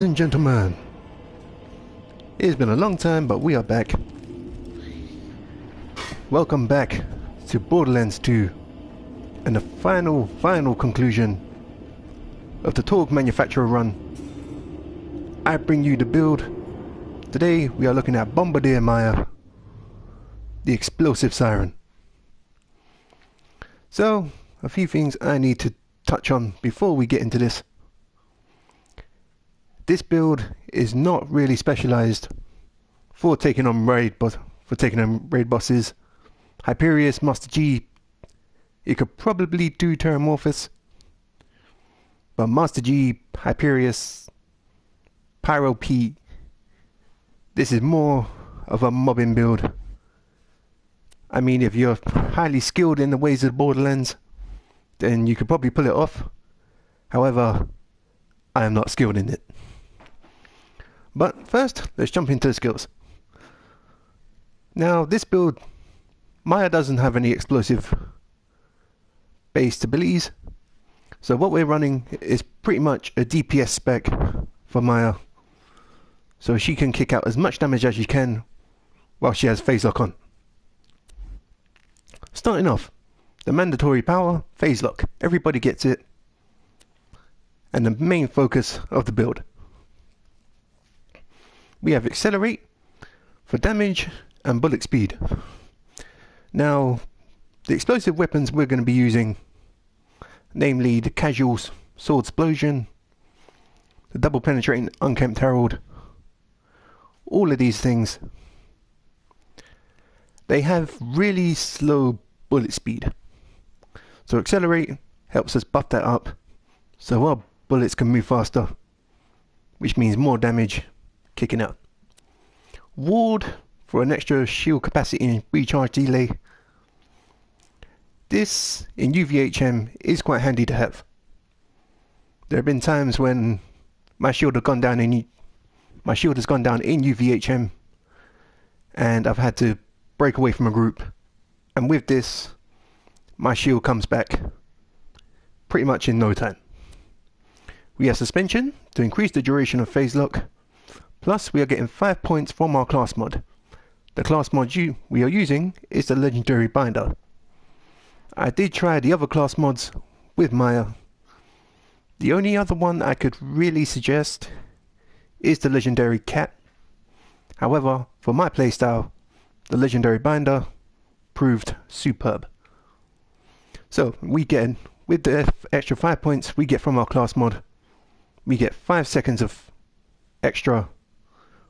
And gentlemen, it's been a long time, but we are back. Welcome back to Borderlands 2 and the final conclusion of the Torg manufacturer run. I bring you the build. Today we are looking at Bombardier Maya, the explosive Siren. So, a few things I need to touch on before we get into this. This build is not really specialized for taking on raid bosses. Hyperius, Master G, it could probably do Terramorphous, but Master G, Hyperius, Pyro P, this is more of a mobbing build. I mean, if you're highly skilled in the ways of Borderlands, then you could probably pull it off. However, I am not skilled in it. But first, let's jump into the skills. Now, this build, Maya doesn't have any explosive based abilities. So what we're running is pretty much a DPS spec for Maya. So she can kick out as much damage as she can while she has phase lock on. Starting off, the mandatory power, phase lock. Everybody gets it. And the main focus of the build. We have accelerate for damage and bullet speed. Now, the explosive weapons we're going to be using, namely the casual sword explosion, the double penetrating unkempt herald, all of these things, they have really slow bullet speed. So accelerate helps us buff that up so our bullets can move faster, which means more damage kicking out. Ward for an extra shield capacity and recharge delay. This in UVHM is quite handy to have. There have been times when my shield has gone down in UVHM and I've had to break away from a group, and with this my shield comes back pretty much in no time. We have suspension to increase the duration of phase lock. Plus, we are getting 5 points from our class mod. The class mod we are using is the legendary binder. I did try the other class mods with Maya. The only other one I could really suggest is the legendary cat. However, for my playstyle, the legendary binder proved superb. So, we get, with the extra 5 points we get from our class mod, we get 5 seconds of extra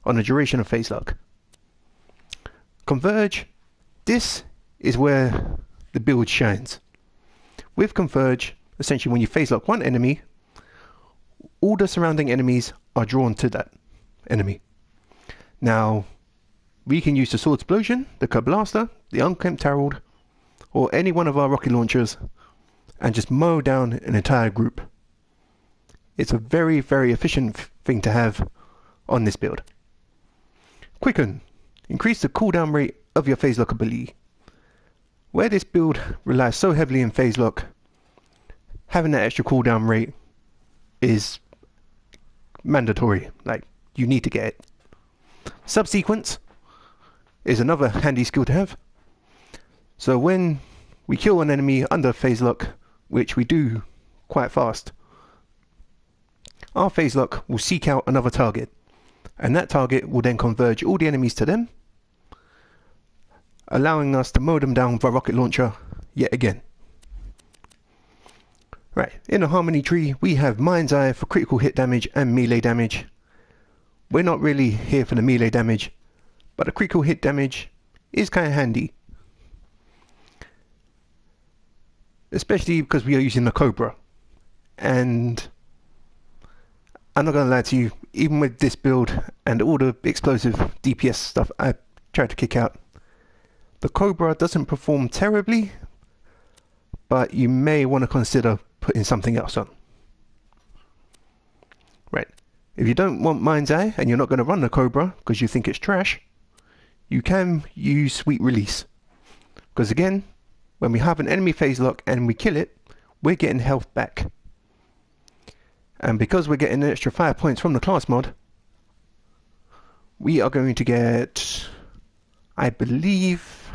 on the duration of phase lock. Converge, this is where the build shines. With Converge, essentially when you phase lock one enemy, all the surrounding enemies are drawn to that enemy. Now, we can use the sword explosion, the Blaster, the unkempt herald, or any one of our rocket launchers and just mow down an entire group. It's a very, very efficient thing to have on this build. Quicken. Increase the cooldown rate of your phase lock ability. Where this build relies so heavily in phase lock, having that extra cooldown rate is mandatory. Like, you need to get it. Subsequence is another handy skill to have. So when we kill an enemy under phase lock, which we do quite fast, our phase lock will seek out another target, and that target will then converge all the enemies to them, allowing us to mow them down with our rocket launcher yet again. Right, in the harmony tree we have Mind's Eye for critical hit damage and melee damage. We're not really here for the melee damage, but the critical hit damage is kind of handy. Especially because we are using the Cobra. And I'm not going to lie to you, even with this build and all the explosive DPS stuff I tried to kick out, the Cobra doesn't perform terribly, but you may want to consider putting something else on. Right, if you don't want Mind's Eye and you're not going to run the Cobra because you think it's trash, you can use Sweet Release. Because again, when we have an enemy phase lock and we kill it, we're getting health back. And because we're getting an extra 5 points from the class mod, we are going to get, I believe,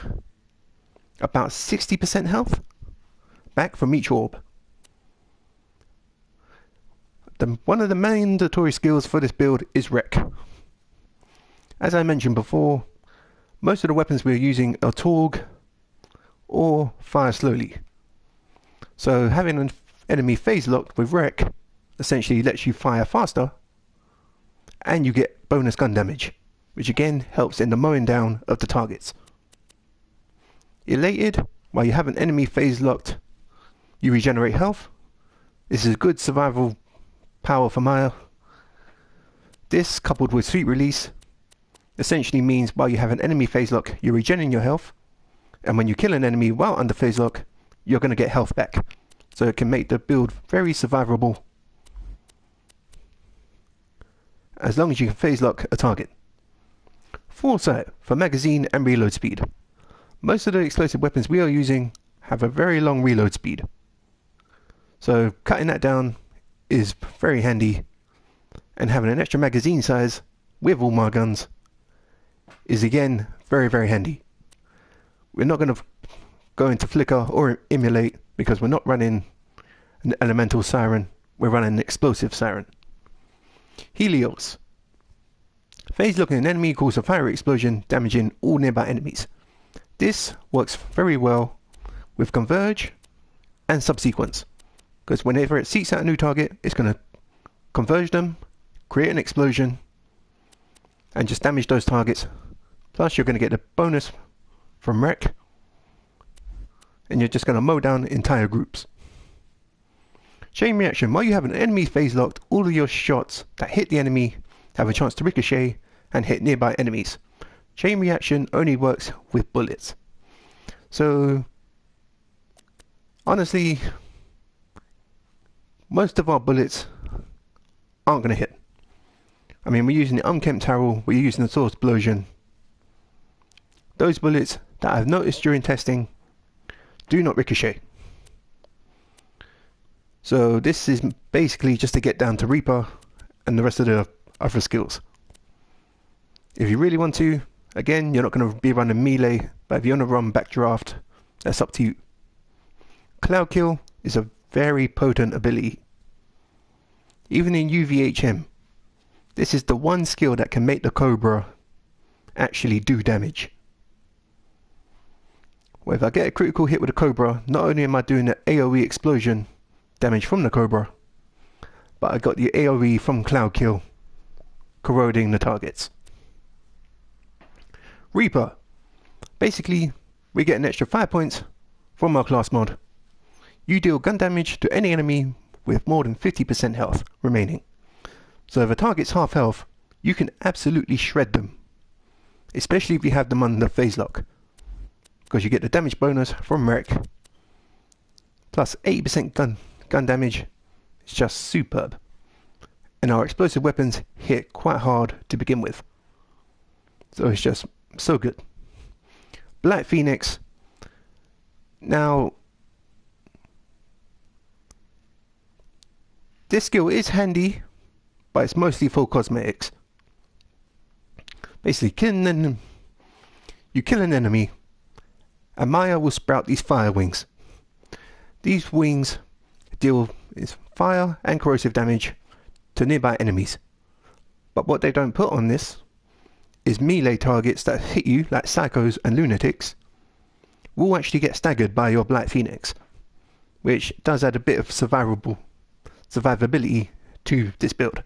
about 60% health back from each orb. One of the mandatory skills for this build is Wreck. As I mentioned before, most of the weapons we're using are Torg or Fire Slowly. So having an enemy phase locked with Wreck essentially lets you fire faster, and you get bonus gun damage, which again helps in the mowing down of the targets. Elated, while you have an enemy phase locked, you regenerate health. This is good survival power for Maya. This, coupled with Sweet Release, essentially means while you have an enemy phase lock, you're regenerating your health, and when you kill an enemy while under phase lock, you're going to get health back. So it can make the build very survivable as long as you can phase lock a target. Foresight for magazine and reload speed. Most of the explosive weapons we are using have a very long reload speed, so cutting that down is very handy, and having an extra magazine size with all my guns is again very handy. We're not going to go into flicker or emulate because we're not running an elemental Siren, we're running an explosive Siren. Helios. Phase locking an enemy causes a fire explosion, damaging all nearby enemies. This works very well with Converge and Subsequence, because whenever it seeks out a new target, it's going to converge them, create an explosion, and just damage those targets. Plus you're going to get the bonus from Wreck, and you're just going to mow down entire groups. Chain reaction. While you have an enemy phase locked, all of your shots that hit the enemy have a chance to ricochet and hit nearby enemies. Chain reaction only works with bullets. So honestly, most of our bullets aren't going to hit. I mean, we're using the unkempt Harrow, we're using the Source Explosion. Those bullets that I've noticed during testing do not ricochet. So this is basically just to get down to Reaper and the rest of the other skills. If you really want to, again, you're not going to be running melee, but if you want to run backdraft, that's up to you. Cloud Kill is a very potent ability. Even in UVHM, this is the one skill that can make the Cobra actually do damage. Well, if I get a critical hit with a Cobra, not only am I doing the AoE explosion damage from the Cobra, but I got the AoE from Cloud Kill corroding the targets. Reaper. Basically, we get an extra 5 points from our class mod. You deal gun damage to any enemy with more than 50% health remaining. So if a target's half health, you can absolutely shred them, especially if you have them under phase lock, because you get the damage bonus from Wreck, plus 80% gun damage. It's just superb. And our explosive weapons hit quite hard to begin with, so it's just so good. Black Phoenix. Now, this skill is handy, but it's mostly for cosmetics. Basically, you kill an enemy, and Maya will sprout these fire wings. These wings deal fire and corrosive damage to nearby enemies. But what they don't put on this is melee targets that hit you, like psychos and lunatics, will actually get staggered by your Black Phoenix, which does add a bit of survivability to this build.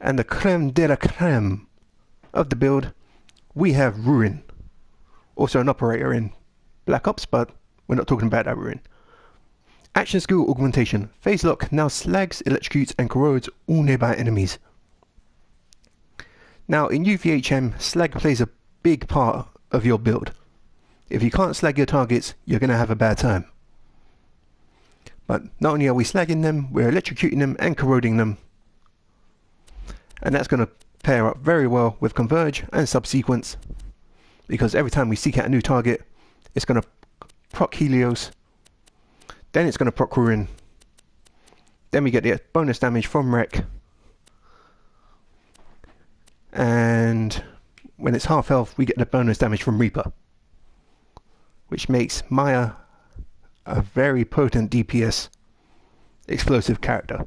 And the creme de la creme of the build, we have Ruin, also an operator in Black Ops, but we're not talking about that Ruin. Action skill augmentation. Phase lock now slags, electrocutes and corrodes all nearby enemies. Now in UVHM, slag plays a big part of your build. If you can't slag your targets, you're going to have a bad time. But not only are we slagging them, we're electrocuting them and corroding them. And that's going to pair up very well with Converge and Subsequence, because every time we seek out a new target, it's going to proc Helios, then it's going to proc Ruin, Then we get the bonus damage from Wreck. And when it's half health, we get the bonus damage from Reaper, which makes Maya a very potent DPS explosive character.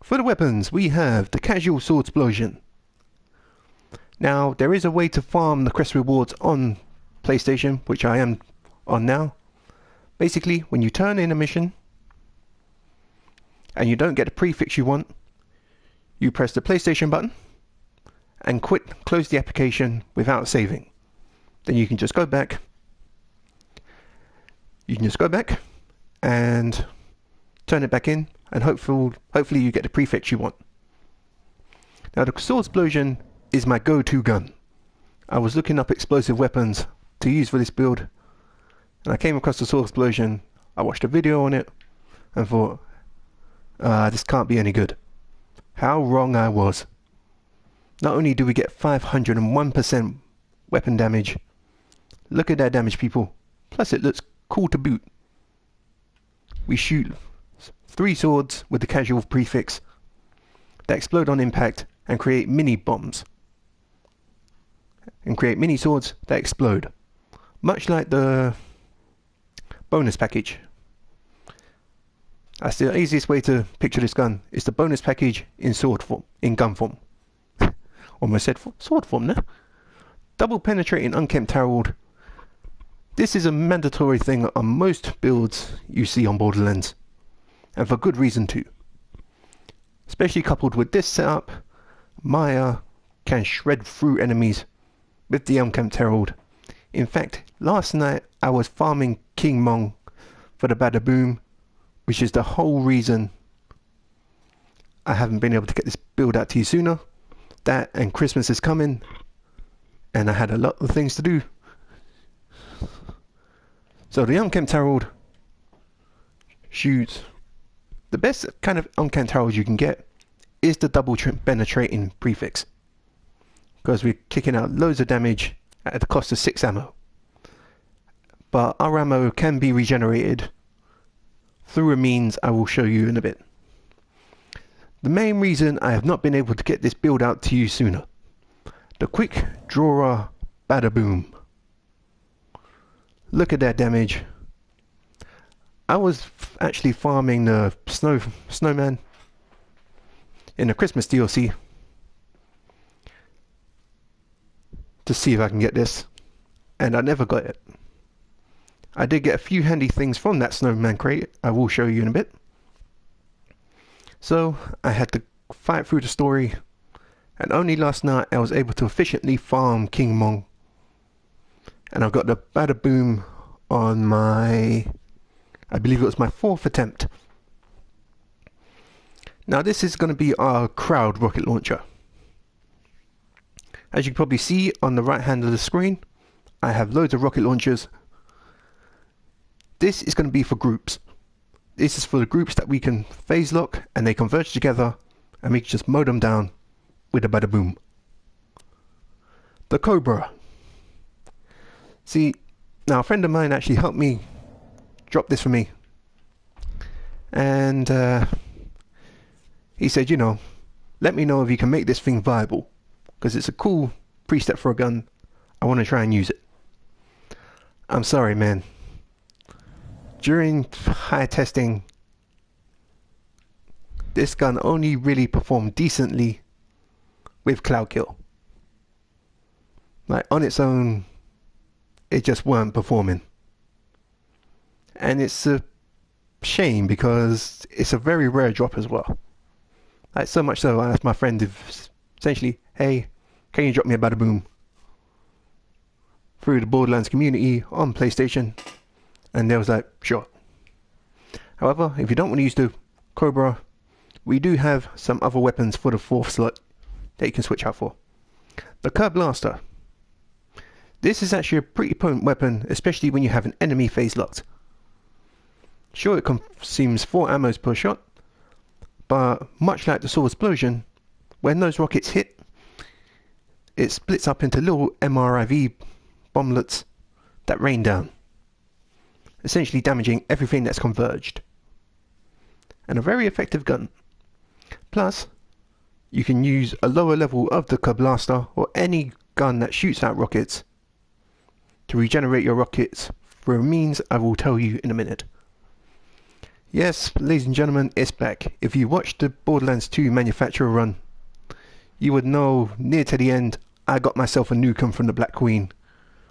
For the weapons, we have the casual sword explosion. Now, there is a way to farm the quest rewards on PlayStation, which I am on now. Basically, when you turn in a mission and you don't get the prefix you want, you press the PlayStation button and close the application without saving. Then you can just go back. You can just go back and turn it back in, and hopefully you get the prefix you want. Now, the sword explosion is my go-to gun. I was looking up explosive weapons to use for this build, and I came across the sword explosion. I watched a video on it and thought, this can't be any good. How wrong I was. Not only do we get 501% weapon damage, look at that damage, people, plus it looks cool to boot. We shoot 3 swords with the casual prefix that explode on impact and create mini bombs. And create mini swords that explode. Much like the bonus package. That's the easiest way to picture this gun. It's the bonus package in sword form, in gun form. Almost said sword form now. Double penetrating unkempt herald. This is a mandatory thing on most builds you see on Borderlands. And for good reason too. Especially coupled with this setup, Maya can shred through enemies with the unkempt herald. In fact, last night I was farming King Mong for the Bada Boom, which is the whole reason I haven't been able to get this build out to you sooner. That and Christmas is coming, and I had a lot of things to do. So the unkempt herald shoots. The best kind of unkempt herald you can get is the double penetrating prefix, because we're kicking out loads of damage at the cost of 6 ammo. But our ammo can be regenerated through a means I will show you in a bit. The main reason I have not been able to get this build out to you sooner. The quick drawer Bada Boom. Look at that damage. I was actually farming the snowman in the Christmas DLC to see if I can get this, and I never got it. I did get a few handy things from that snowman crate. I will show you in a bit. So I had to fight through the story, and only last night I was able to efficiently farm King Mong, and I got the Bada Boom on my, I believe it was my 4th attempt. Now this is going to be our crowd rocket launcher. As you can probably see on the right hand of the screen, I have loads of rocket launchers. This is going to be for groups. This is for the groups that we can phase lock and they converge together, and we can just mow them down with a Bada Boom. The Cobra. See, now a friend of mine actually helped me drop this for me, and he said, you know, let me know if you can make this thing viable, because it's a cool preset for a gun. I want to try and use it. I'm sorry, man. During high testing, this gun only really performed decently with Cloud Kill. Like on its own, it just weren't performing. And it's a shame because it's a very rare drop as well. Like so much so, I asked my friend if essentially, hey, can you drop me a Bada Boom through the Borderlands community on PlayStation? And they was like, sure. However, if you don't want to use the Cobra, we do have some other weapons for the 4th slot that you can switch out for. The Curb Blaster. This is actually a pretty potent weapon, especially when you have an enemy phase locked. Sure, it consumes 4 ammos per shot, but much like the sword explosion, when those rockets hit, it splits up into little MRIV bomblets that rain down, essentially damaging everything that's converged. and a very effective gun. Plus, you can use a lower level of the blaster or any gun that shoots out rockets to regenerate your rockets through a means I will tell you in a minute. Yes, ladies and gentlemen, it's back. If you watched the Borderlands 2 manufacturer run, you would know near to the end I got myself a Nukem from the Black Queen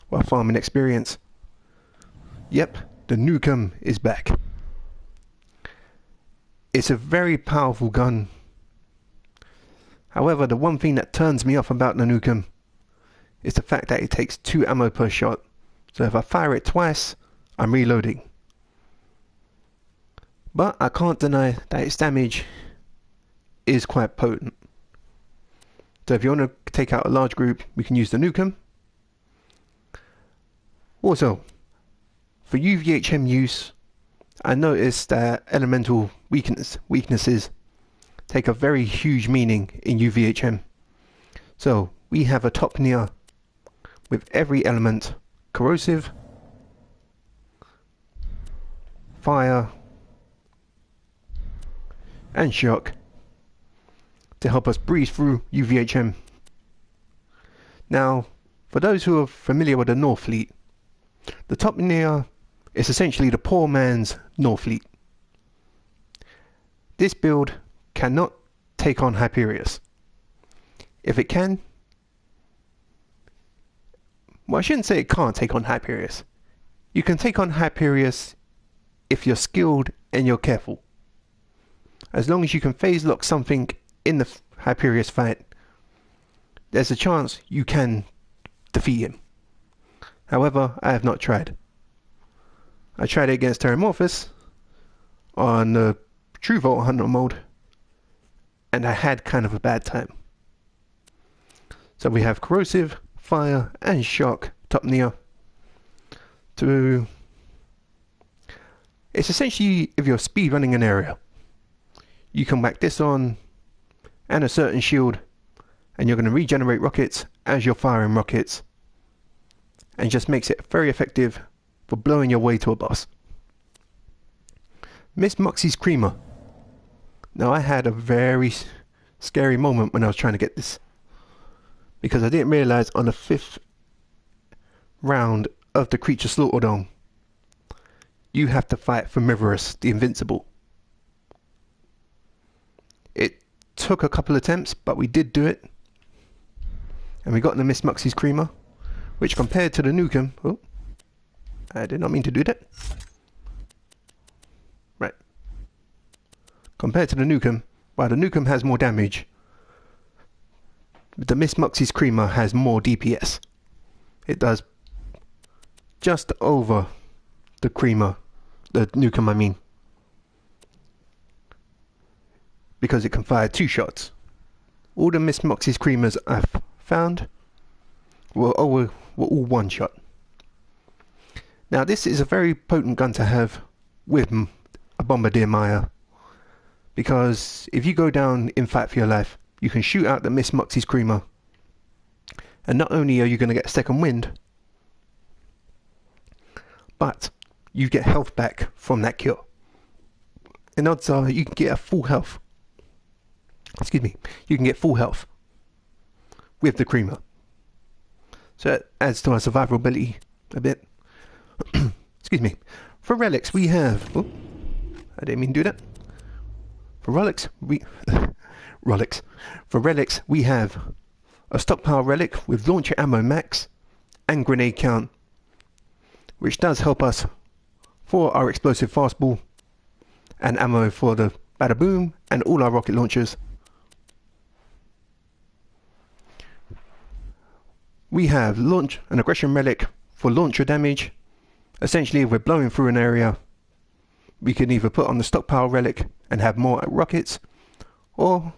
while farming experience. Yep, the Nukem is back. It's a very powerful gun. However, the one thing that turns me off about the Nukem is the fact that it takes 2 ammo per shot. So if I fire it twice, I'm reloading. But I can't deny that its damage is quite potent. So if you want to take out a large group, we can use the Nukem. Also, for UVHM use, I noticed that elemental weaknesses take a very huge meaning in UVHM. So we have a top near with every element: corrosive, fire, and shock, to help us breeze through UVHM. Now, for those who are familiar with the Norfleet, the top near is essentially the poor man's Norfleet. This build cannot take on Hyperius. If it can, well, I shouldn't say it can't take on Hyperius. You can take on Hyperius if you're skilled and you're careful. As long as you can phase lock something in the Hyperius fight, there's a chance you can defeat him. However, I have not tried. I tried it against Terramorphous on the True Vault Hunter mode, and I had kind of a bad time. So we have corrosive, fire, and shock top near. It's essentially if you're speed running an area, you can whack this on and a certain shield, and you're going to regenerate rockets as you're firing rockets, and just makes it very effective for blowing your way to a boss. Miss Moxie's Creamer. Now, I had a very scary moment when I was trying to get this, because I didn't realize on the 5th round of the Creature Slaughterdome you have to fight Formivorous, the Invincible. It took a couple attempts, but we did do it, and we got the Miss Moxie's Creamer, which compared to the Nukem, oh, I did not mean to do that. Right. Compared to the Nukem, while the Nukem has more damage, the Miss Moxie's Creamer has more DPS. It does just over the Nukem I mean. Because it can fire 2 shots. All the Miss Moxie's Creamers I've found were all 1 shot. Now this is a very potent gun to have with a Bombardier Maya, because if you go down in Fight for Your Life, you can shoot out the Miss Moxie's Creamer, and not only are you going to get second wind, but you get health back from that kill. And odds are you can get a full health. Excuse me, you can get full health with the Creamer. So it adds to our survivability a bit. Excuse me. For Relics we have... Oh, I didn't mean to do that. For Relics we... For Relics we have a stockpile relic with launcher ammo max and grenade count, which does help us for our explosive fastball and ammo for the Bada Boom and all our rocket launchers. We have launch an aggression relic for launcher damage. Essentially, if we're blowing through an area, we can either put on the stockpile relic and have more rockets, or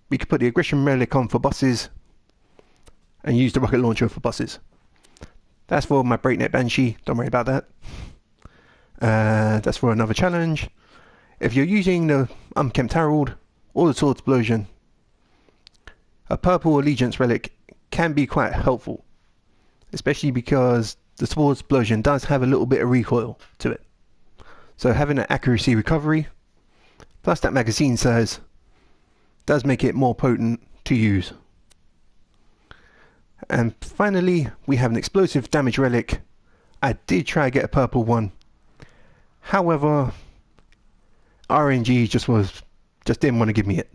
we could put the aggression relic on for bosses and use the rocket launcher for bosses. That's for my Breakneck Banshee, don't worry about that. That's for another challenge. If you're using the Unkempt Herald or the Sword Explosion, a purple Allegiance relic can be quite helpful, especially because the Sword Explosion does have a little bit of recoil to it. So having an accuracy recovery Plus that magazine size does make it more potent to use. And finally, we have an explosive damage relic. I did try to get a purple one. However, RNG just didn't want to give me it.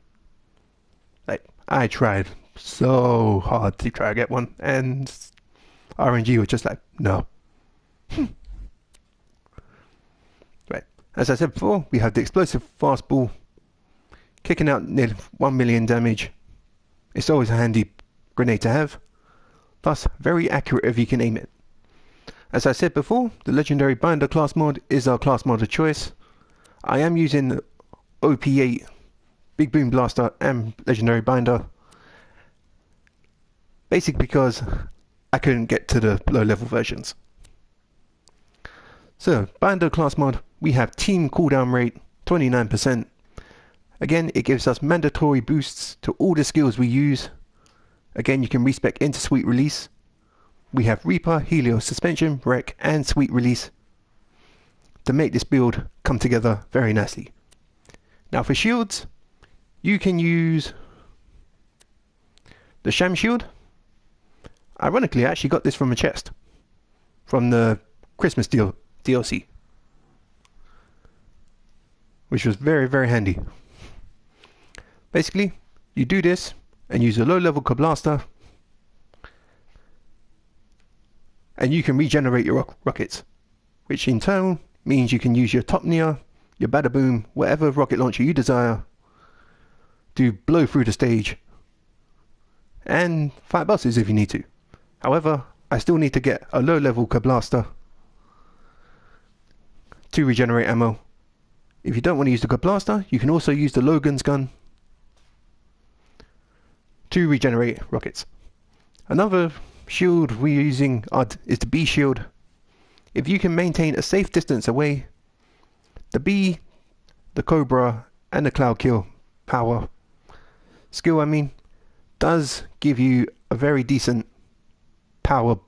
Like, I tried so hard to try to get one, and RNG was just like, no. Right. As I said before, we have the explosive fastball, kicking out nearly 1 million damage. It's always a handy grenade to have. Plus, very accurate if you can aim it. As I said before, the legendary binder class mod is our class mod of choice. I am using OP8 Big Boom Blaster and legendary binder, basically because I couldn't get to the low level versions. So, binder class mod, we have team cooldown rate 29%. Again, it gives us mandatory boosts to all the skills we use. Again, you can respec into Sweet Release. We have Reaper, Helios, Suspension, Wreck, and Sweet Release to make this build come together very nicely. Now for shields, you can use the Sham Shield. Ironically, I actually got this from a chest from the Christmas DLC, which was very, very handy. Basically, you do this and use a low-level Blaster, and you can regenerate your rockets, which in turn means you can use your Topnia, your Badaboom, whatever rocket launcher you desire to blow through the stage and fight bosses if you need to. However, I still need to get a low-level Blaster to regenerate ammo. If you don't want to use the Blaster, you can also use the Logan's gun to regenerate rockets. Another shield we're using is the B shield. If you can maintain a safe distance away, the B, the Cobra, and the Cloud Kill power skill, does give you a very decent power.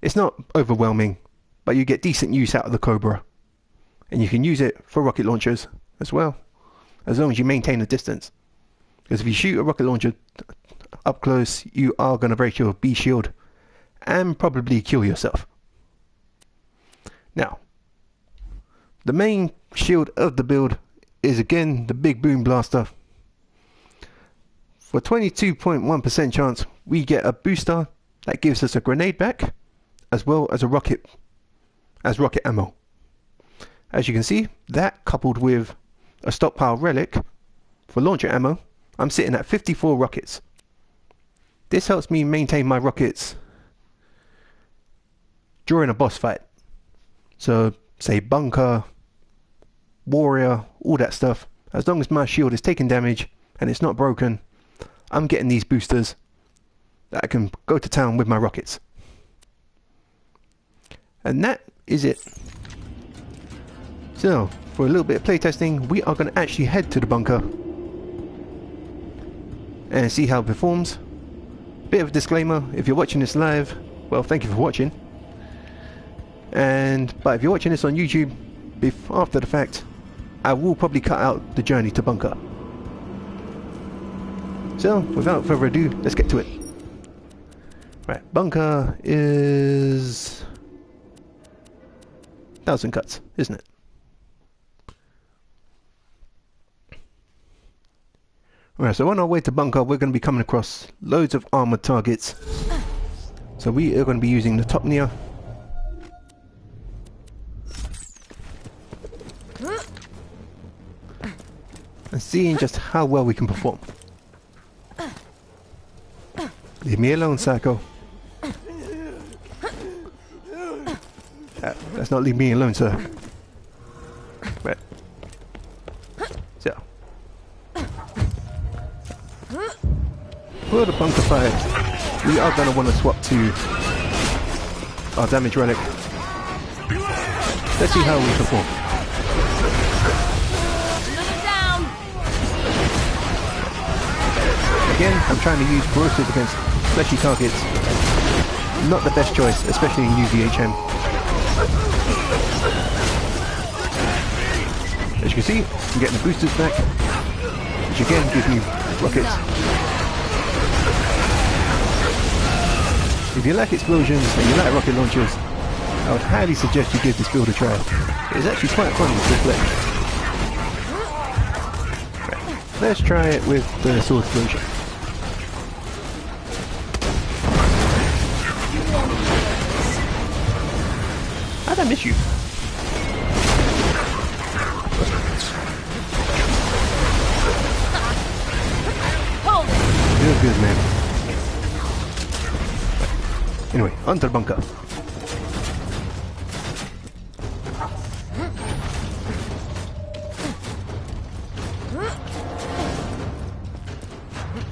It's not overwhelming, but you get decent use out of the Cobra, and you can use it for rocket launchers as well, as long as you maintain a distance. Because if you shoot a rocket launcher up close, you are going to break your B shield and probably kill yourself. Now, the main shield of the build is again the Big Boom Blaster. For 22.1% chance, we get a booster that gives us a grenade back, as well as a rocket ammo. As you can see, that coupled with a stockpile relic for launcher ammo, I'm sitting at 54 rockets. This helps me maintain my rockets during a boss fight. So, say bunker, warrior, all that stuff. As long as my shield is taking damage and it's not broken, I'm getting these boosters that I can go to town with my rockets. And that is it. So, for a little bit of playtesting, we are going to actually head to the bunker and see how it performs. Bit of a disclaimer, if you're watching this live, well, thank you for watching. But if you're watching this on YouTube after the fact, I will probably cut out the journey to bunker. So, without further ado, let's get to it. Right, bunker is 1,000 cuts, isn't it? Alright, so on our way to bunker, we're going to be coming across loads of armored targets. So we are going to be using the Topnia. And seeing just how well we can perform. Leave me alone, Psycho. Let's not leave me alone, sir. Right. So. For the bunker fight, we are going to want to swap to our damage relic. Let's see how we perform. Again, I'm trying to use corrosive against fleshy targets. Not the best choice, especially in UVHM. As you can see, I'm getting the boosters back, which again gives me rockets. If you like explosions and you like rocket launchers, I would highly suggest you give this build a try. It's actually quite fun to play. Right, let's try it with the sword explosion. How'd I miss you? Feels good, man. Anyway, onto the bunker.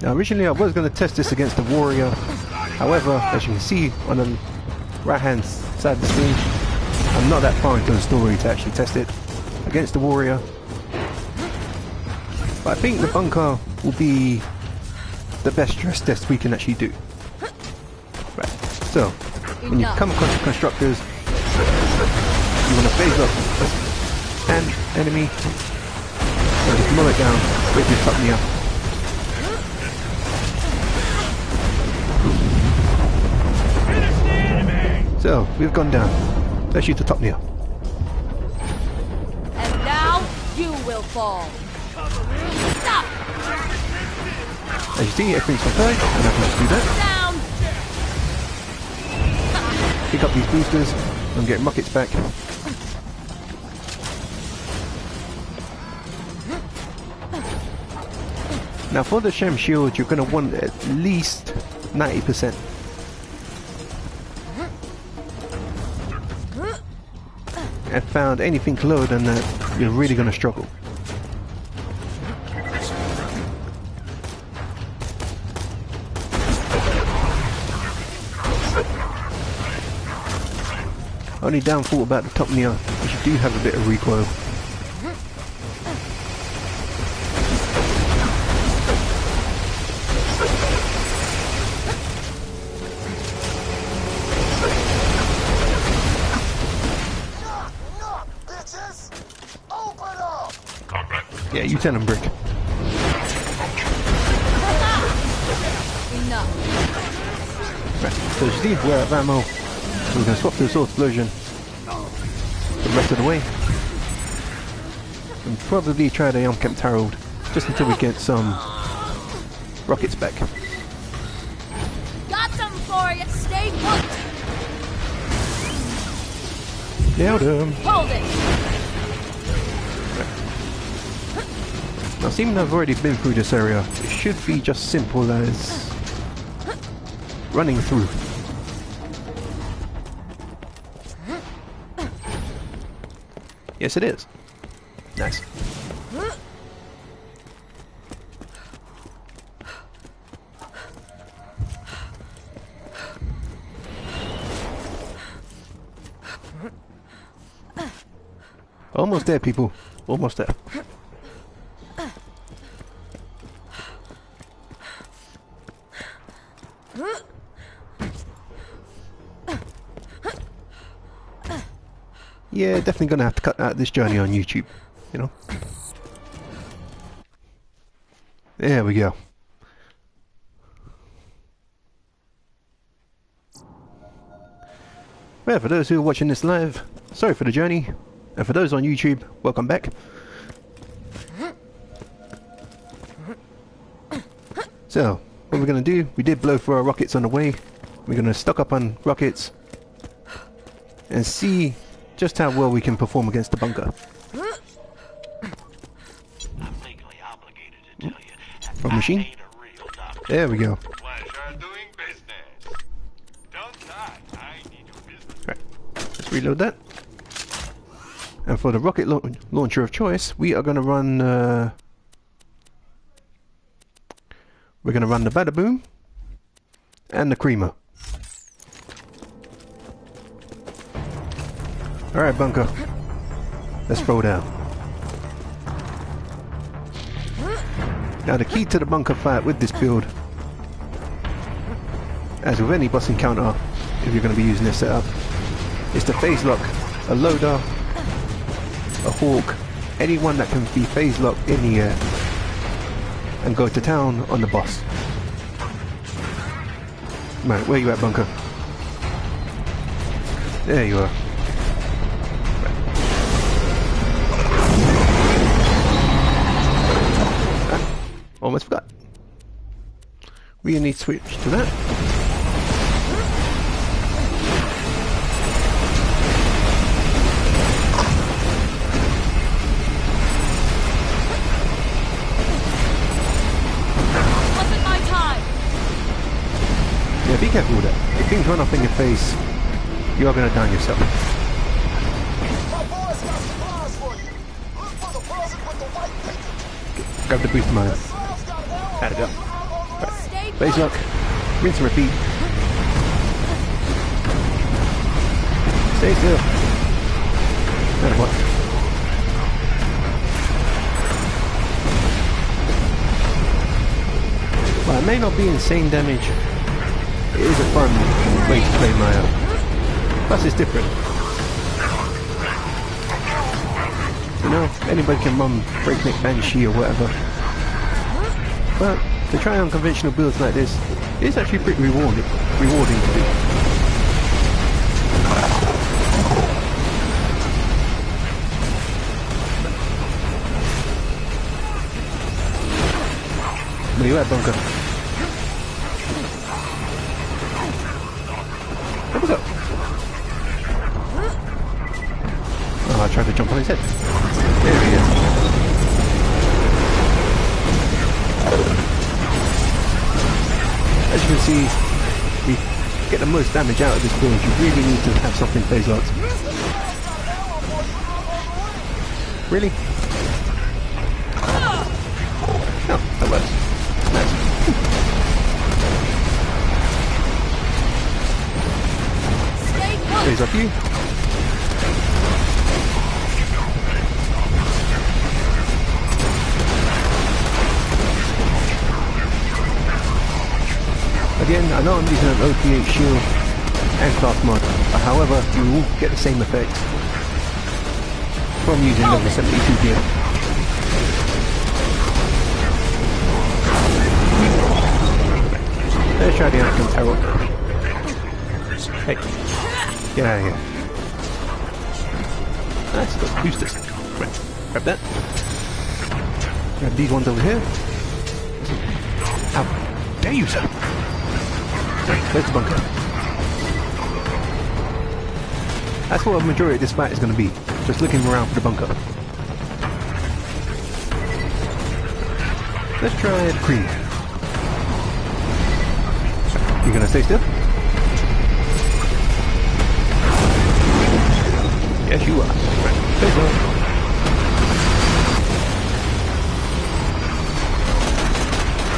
Now originally I was going to test this against the warrior, however, as you can see on the right hand side of the screen, I'm not that far into the story to actually test it against the warrior. But I think the bunker will be the best stress test we can actually do. Right, so when you come across the constructors, you want to phase up an enemy and just mull it down with your top knee up. So we've gone down. Let's shoot the top knee up. And now you will fall. Stop! As you see, everything's confirmed, and I can just do that. Down. Pick up these boosters and get rockets back. Now for the Shem shield, you're going to want at least 90%. And found anything lower than that, you're really going to struggle. Only downfall about the top near is you do have a bit of recoil. Yeah, you tell them, Brick. Enough. Right, so as you see, we're out of ammo. We're going to swap to the sword explosion the rest of the way. And probably try the Unkempt Herald just until we get some rockets back. Got them for you. Stay put. Nailed him. Hold it. Now, seeming I've already been through this area, it should be just simple as running through. Yes, it is. Nice. Almost there, people. Almost there. Yeah, definitely gonna have to cut out this journey on YouTube, you know. There we go. Well, for those who are watching this live, sorry for the journey, and for those on YouTube, welcome back. So, what we're gonna do, we did blow through our rockets on the way. We're gonna stock up on rockets and see just how well we can perform against the bunker. I'm legally obligated to tell you that From machine. I ain't a real doctor. There we go. Pleasure doing business. Don't die. I need your business. Right, let's reload that. And for the rocket launcher of choice, we are going to run. We're going to run the Badaboom and the Creamer. Alright, bunker. Let's throw down. Now the key to the bunker fight with this build, as with any boss encounter, if you're going to be using this setup, is to phase lock a loader, a hawk, anyone that can be phase locked in the air and go to town on the boss. Right, where you at, bunker? There you are. Almost forgot. We need to switch to that. Wasn't my time. Yeah, be careful with that. If things run off in your face, you are going to down yourself. My boys got supplies for you. Look for the present with the white picture. Grab the boost mine. Slav's got arrows. Add it up. Stay Phase put. lock. Rinse and repeat. Stay still. Matter what. Well, it may not be insane damage. It is a fun way to play Maya. Plus it's different. You know, anybody can run breakneck banshee or whatever. But to try unconventional builds like this, it's actually pretty rewarding to do. Where you at, bunker? Where was that? Oh, I tried to jump on his head. There he is. As you can see, we get the most damage out of this build. You really need to have something phase locked. Really? No, that works. Nice. Stay put. Phase up you. Again, I know I'm using an OP8 shield and craft mod, but however, you will get the same effect from using level 72 gear. Let's try the Anakin Tarot. Hey, get out of here. Nice, got boosters. Right, grab that. Grab these ones over here. How dare you, sir? There's the bunker. That's what a majority of this fight is going to be. Just looking around for the bunker. Let's try the cream. You gonna stay still? Yes, you are. Right. Stay still.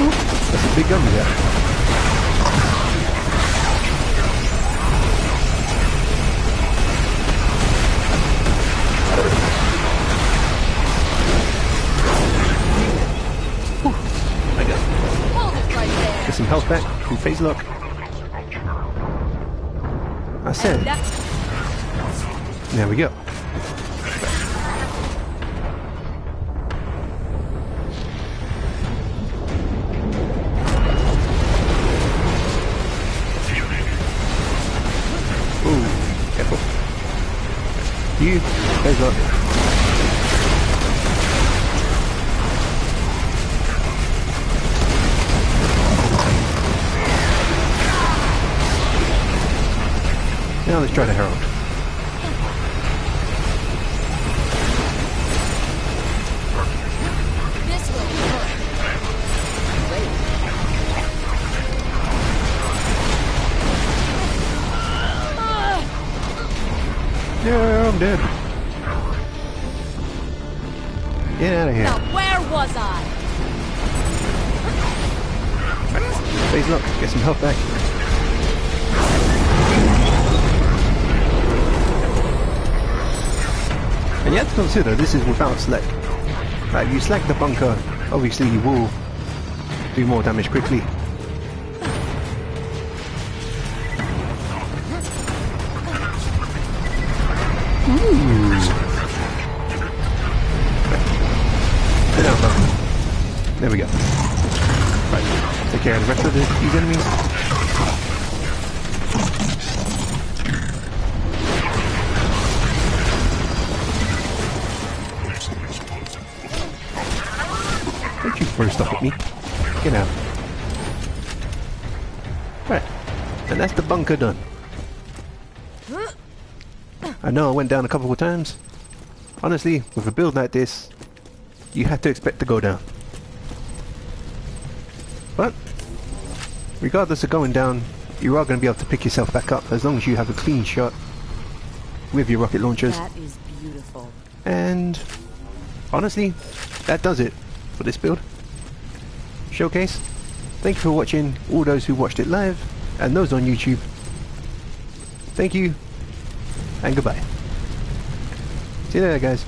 Ooh, that's a big gun there. Hold it right there. Get some health back from phase lock. I said, there we go. Ooh, careful. You, phase lock. Now let's try the Herald. This will work. Wait. Yeah, I'm dead. Get out of here. Now where was I? Phase lock, get some health back. And you have to consider this is without slack. Like, if you slack the bunker, obviously you will do more damage quickly. Ooh. There we go. Right, take care of the rest of these enemies. Don't you throw stuff at me. Get out. Right, and that's the bunker done. I know I went down a couple of times. Honestly, with a build like this, you have to expect to go down. But, regardless of going down, you are going to be able to pick yourself back up as long as you have a clean shot with your rocket launchers. That is beautiful. And, honestly, that does it for this build. Showcase. Thank you for watching, all those who watched it live, and those on YouTube. Thank you, and goodbye. See you later, guys.